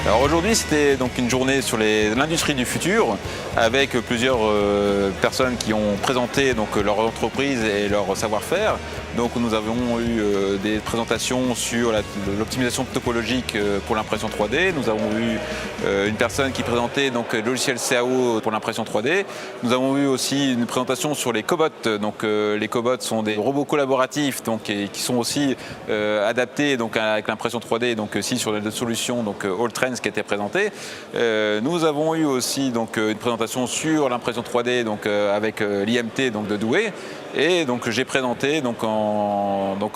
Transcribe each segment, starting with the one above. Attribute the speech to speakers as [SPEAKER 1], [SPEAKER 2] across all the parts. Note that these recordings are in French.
[SPEAKER 1] Alors aujourd'hui, c'était donc une journée sur l'industrie du futur avec plusieurs personnes qui ont présenté donc leur entreprise et leur savoir-faire. Donc nous avons eu des présentations sur l'optimisation topologique pour l'impression 3D. Nous avons eu une personne qui présentait donc le logiciel CAO pour l'impression 3D. Nous avons eu aussi une présentation sur les cobots. Donc les cobots sont des robots collaboratifs donc, et qui sont aussi adaptés donc, avec l'impression 3D, donc aussi sur les solutions donc Alltrends qui étaient présentées. Nous avons eu aussi donc, une présentation sur l'impression 3D donc, avec l'IMT donc, de Douai. Et donc j'ai présenté donc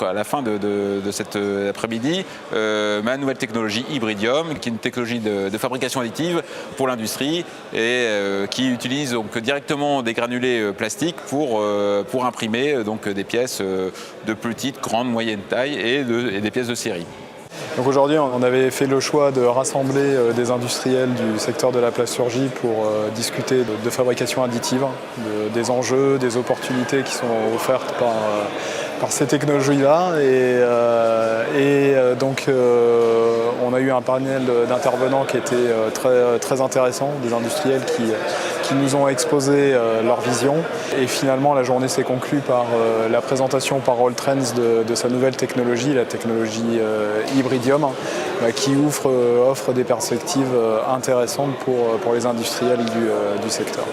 [SPEAKER 1] à la fin de cet après-midi ma nouvelle technologie Hybridium, qui est une technologie de fabrication additive pour l'industrie et qui utilise donc directement des granulés plastiques pour imprimer donc des pièces de petite, grande, moyenne taille et des pièces de série.
[SPEAKER 2] Donc aujourd'hui, on avait fait le choix de rassembler des industriels du secteur de la plasturgie pour discuter de fabrication additive, des enjeux, des opportunités qui sont offertes par ces technologies-là. Donc on a eu un panel d'intervenants qui était très intéressant, des industriels qui nous ont exposé leur vision. Et finalement, la journée s'est conclue par la présentation par Alltrends de sa nouvelle technologie, la technologie Hybridium, qui offre des perspectives intéressantes pour les industriels du secteur.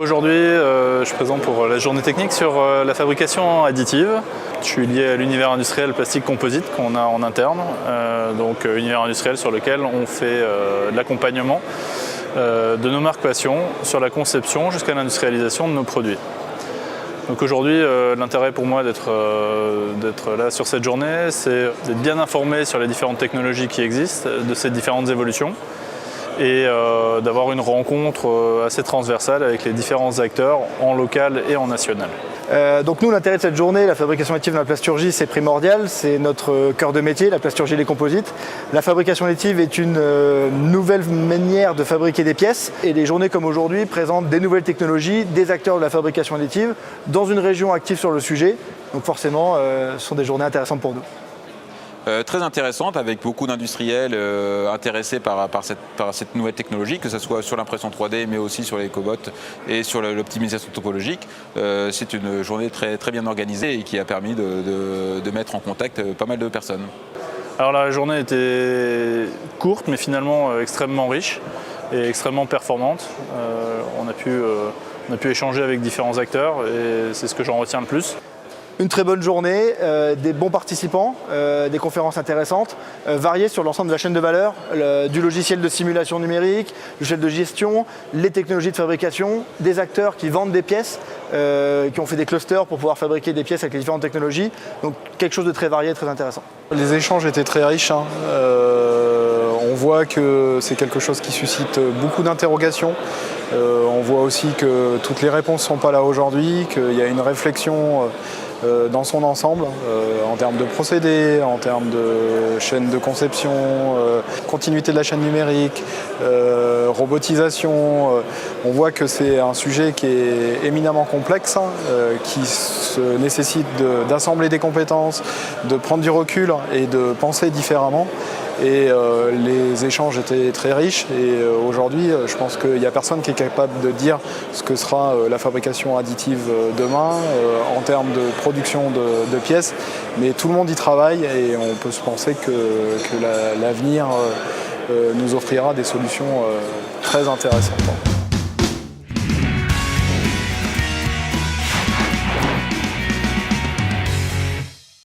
[SPEAKER 3] Aujourd'hui, je présente pour la journée technique sur la fabrication additive. Je suis lié à l'univers industriel plastique composite qu'on a en interne, donc univers industriel sur lequel on fait de l'accompagnement de nos marques passion sur la conception jusqu'à l'industrialisation de nos produits. Donc aujourd'hui, l'intérêt pour moi d'être là sur cette journée, c'est d'être bien informé sur les différentes technologies qui existent, de ces différentes évolutions, et d'avoir une rencontre assez transversale avec les différents acteurs en local et en national.
[SPEAKER 4] Donc nous, l'intérêt de cette journée, la fabrication additive dans la plasturgie, c'est primordial, c'est notre cœur de métier, la plasturgie et les composites. La fabrication additive est une nouvelle manière de fabriquer des pièces et les journées comme aujourd'hui présentent des nouvelles technologies, des acteurs de la fabrication additive dans une région active sur le sujet. Donc forcément, ce sont des journées intéressantes pour nous.
[SPEAKER 1] Très intéressante avec beaucoup d'industriels intéressés par cette nouvelle technologie, que ce soit sur l'impression 3D mais aussi sur les cobots et sur l'optimisation topologique. C'est une journée très bien organisée et qui a permis de mettre en contact pas mal de personnes.
[SPEAKER 3] Alors la journée était courte mais finalement extrêmement riche et extrêmement performante. On a pu échanger avec différents acteurs et c'est ce que j'en retiens le plus.
[SPEAKER 4] Une très bonne journée, des bons participants, des conférences intéressantes, variées sur l'ensemble de la chaîne de valeur, du logiciel de simulation numérique, le logiciel de gestion, les technologies de fabrication, des acteurs qui vendent des pièces, qui ont fait des clusters pour pouvoir fabriquer des pièces avec les différentes technologies. Donc quelque chose de très varié, très intéressant.
[SPEAKER 2] Les échanges étaient très riches. On voit que c'est quelque chose qui suscite beaucoup d'interrogations. On voit aussi que toutes les réponses ne sont pas là aujourd'hui, qu'il y a une réflexion dans son ensemble, en termes de procédés, en termes de chaîne de conception, continuité de la chaîne numérique, robotisation. On voit que c'est un sujet qui est éminemment complexe, qui nécessite d'assembler des compétences, de prendre du recul et de penser différemment. Et les échanges étaient très riches et aujourd'hui je pense qu'il n'y a personne qui est capable de dire ce que sera la fabrication additive demain en termes de production de pièces, mais tout le monde y travaille et on peut se penser que l'avenir nous offrira des solutions très intéressantes.